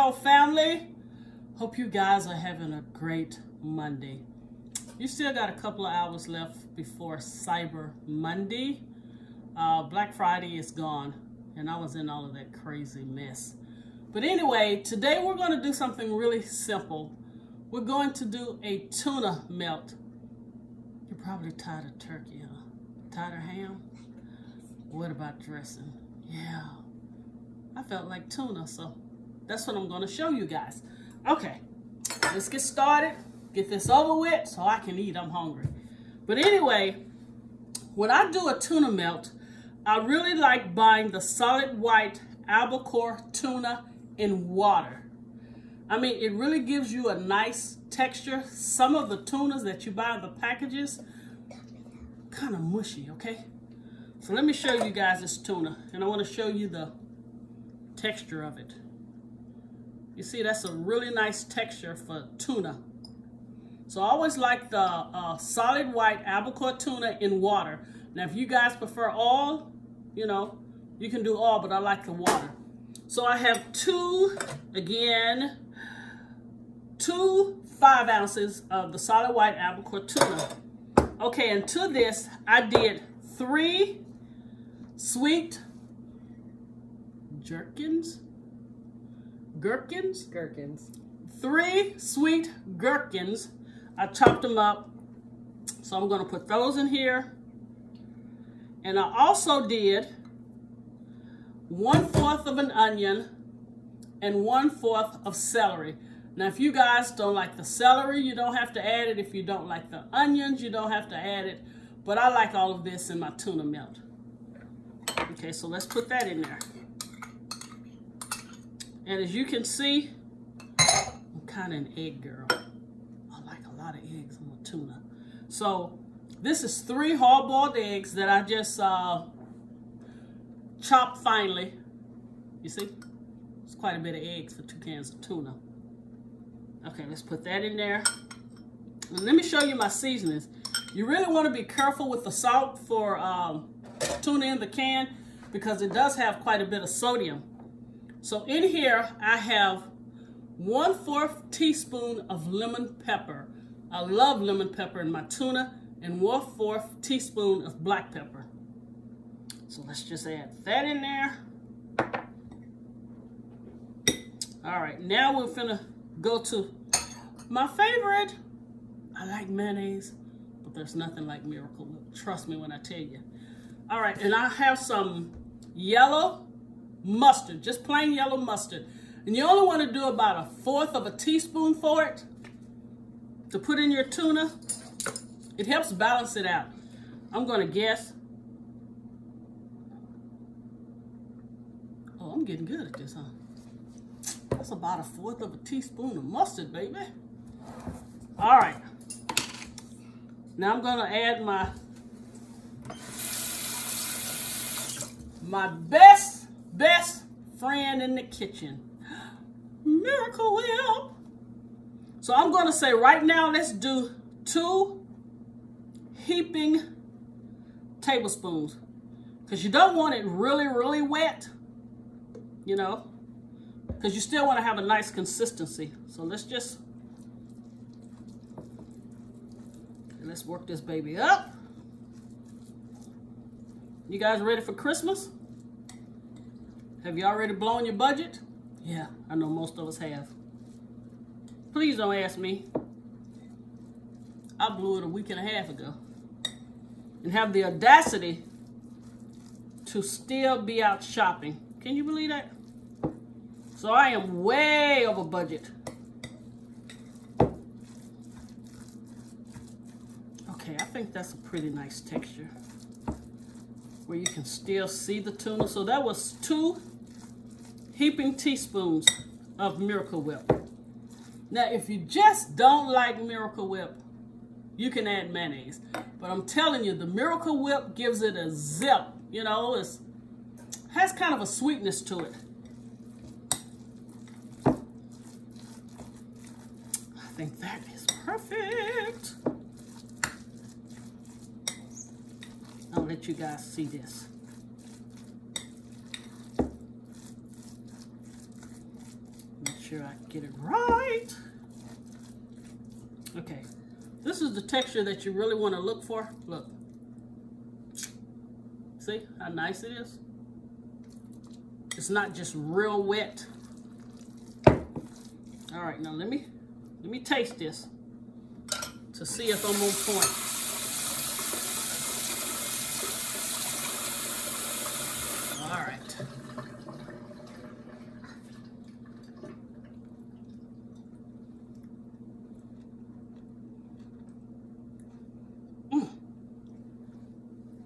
Hello, family. Hope you guys are having a great Monday. You still got a couple of hours left before Cyber Monday. Black Friday is gone, and I was in all of that crazy mess. But anyway, today we're going to do something really simple. We're going to do a tuna melt. You're probably tired of turkey, huh? Tired of ham? What about dressing? Yeah, I felt like tuna, so that's what I'm going to show you guys. Okay, let's get started. Get this over with so I can eat. I'm hungry. But anyway, when I do a tuna melt, I really like buying the solid white albacore tuna in water. I mean, it really gives you a nice texture. Some of the tunas that you buy in the packages, kind of mushy, okay? So let me show you guys this tuna, and I want to show you the texture of it. You see, that's a really nice texture for tuna. So I always like the solid white albacore tuna in water. Now, if you guys prefer all, you know, you can do all, but I like the water. So I have two 5 ounces of the solid white albacore tuna. Okay, and to this, I did 3 sweet gherkins. 3 sweet gherkins. I chopped them up. So I'm going to put those in here. And I also did 1/4 of an onion and 1/4 of celery. Now, if you guys don't like the celery, you don't have to add it. If you don't like the onions, you don't have to add it. But I like all of this in my tuna melt. Okay, so let's put that in there. And as you can see, I'm kind of an egg girl. I like a lot of eggs on my tuna. So this is 3 hard-boiled eggs that I just chopped finely. You see? It's quite a bit of eggs for 2 cans of tuna. Okay, let's put that in there. And let me show you my seasonings. You really want to be careful with the salt for tuna in the can because it does have quite a bit of sodium. So in here, I have 1/4 teaspoon of lemon pepper. I love lemon pepper in my tuna, and 1/4 teaspoon of black pepper. So let's just add that in there. All right, now we're finna go to my favorite. I like mayonnaise, but there's nothing like Miracle Whip. Trust me when I tell you. All right, and I have some yellow mustard, just plain yellow mustard. And you only want to do about 1/4 of a teaspoon for it to put in your tuna. It helps balance it out. I'm going to guess. Oh, I'm getting good at this, huh? That's about 1/4 of a teaspoon of mustard, baby. All right. Now I'm going to add my best friend in the kitchen, Miracle Whip. So I'm going to say right now, let's do 2 heaping tablespoons, because you don't want it really wet, you know, because you still want to have a nice consistency. So let's work this baby up. You guys ready for Christmas? Have you already blown your budget? Yeah, I know most of us have. Please don't ask me. I blew it a week and a half ago. And have the audacity to still be out shopping. Can you believe that? So I am way over budget. Okay, I think that's a pretty nice texture where you can still see the tuna. So that was 2 heaping teaspoons of Miracle Whip. Now, if you just don't like Miracle Whip, you can add mayonnaise. But I'm telling you, the Miracle Whip gives it a zip. You know, it has kind of a sweetness to it. I think that is perfect. I'll let you guys see this. sure I get it right. Okay, this is the texture that you really want to look for. Look. See how nice it is? It's not just real wet. All right, now let me taste this to see if I'm on point. All right.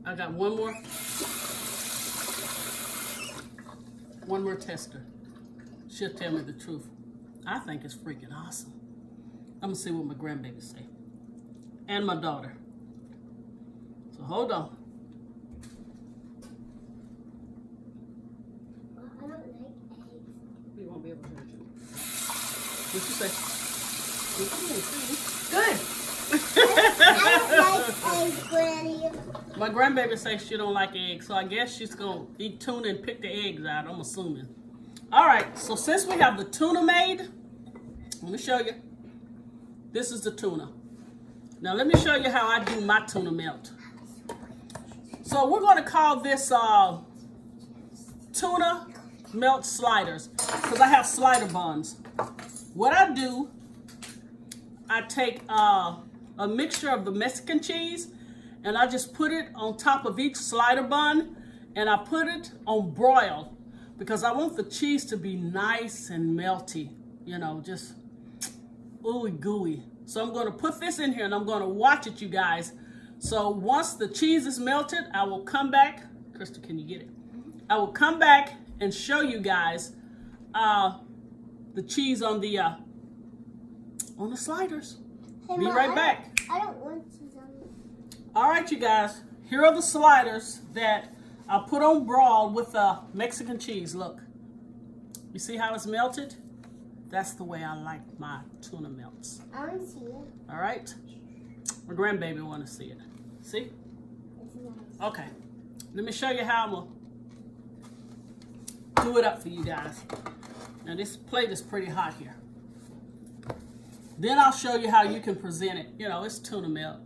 I got one more tester. She'll tell me the truth. I think it's freaking awesome. I'm gonna see what my grandbaby say. And my daughter. So hold on. Well, I don't like eggs. We won't be able to hurt you. What you say? Good. I don't like eggs, Granny. My grandbaby says she don't like eggs, so I guess she's gonna eat tuna and pick the eggs out, I'm assuming. All right, so since we have the tuna made, let me show you. This is the tuna. Now let me show you how I do my tuna melt. So we're gonna call this tuna melt sliders, because I have slider buns. What I do, I take a mixture of the Mexican cheese, and I just put it on top of each slider bun, and I put it on broil, because I want the cheese to be nice and melty, you know, just ooey gooey. So I'm gonna put this in here and I'm gonna watch it, you guys. So once the cheese is melted, I will come back. Crystal, can you get it? I will come back and show you guys the cheese on the sliders. Hey, Be Mom, right back. I don't want cheese on it. All right, you guys, here are the sliders that I put on broil with Mexican cheese. Look, you see how it's melted? That's the way I like my tuna melts. I want to see it. All right, my grandbaby want to see it. See? It's nice. Okay, let me show you how I'm gonna do it up for you guys. Now this plate is pretty hot here. Then I'll show you how you can present it. You know, it's tuna melt.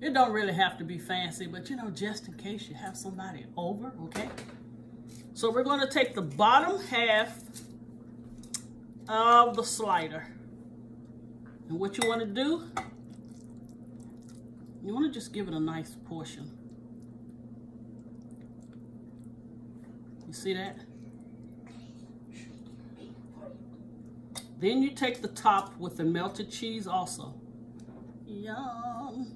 It don't really have to be fancy, but you know, just in case you have somebody over, okay? So we're gonna take the bottom half of the slider. And what you wanna do, you wanna just give it a nice portion. You see that? Then you take the top with the melted cheese also. Yum.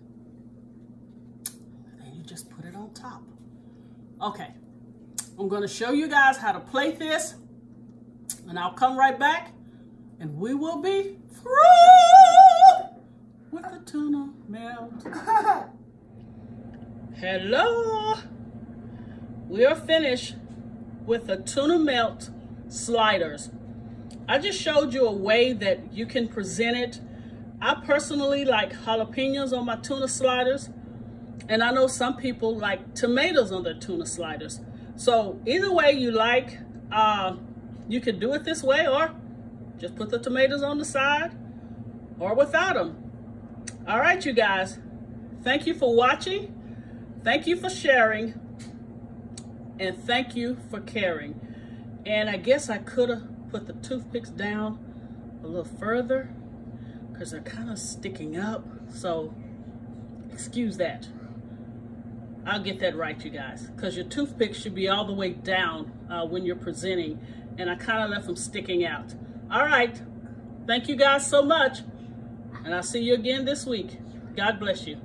And you just put it on top. Okay, I'm gonna show you guys how to plate this, and I'll come right back and we will be through with the tuna melt. Hello, we are finished with the tuna melt sliders. I just showed you a way that you can present it. I personally like jalapenos on my tuna sliders, and I know some people like tomatoes on their tuna sliders. So either way you like, you can do it this way, or just put the tomatoes on the side, or without them. All right, you guys, thank you for watching, thank you for sharing, and thank you for caring. And I guess I could have put the toothpicks down a little further because they're kind of sticking up, so excuse that. I'll get that right, you guys, because your toothpicks should be all the way down when you're presenting, and I kind of left them sticking out. All right, thank you guys so much, and I'll see you again this week. God bless you.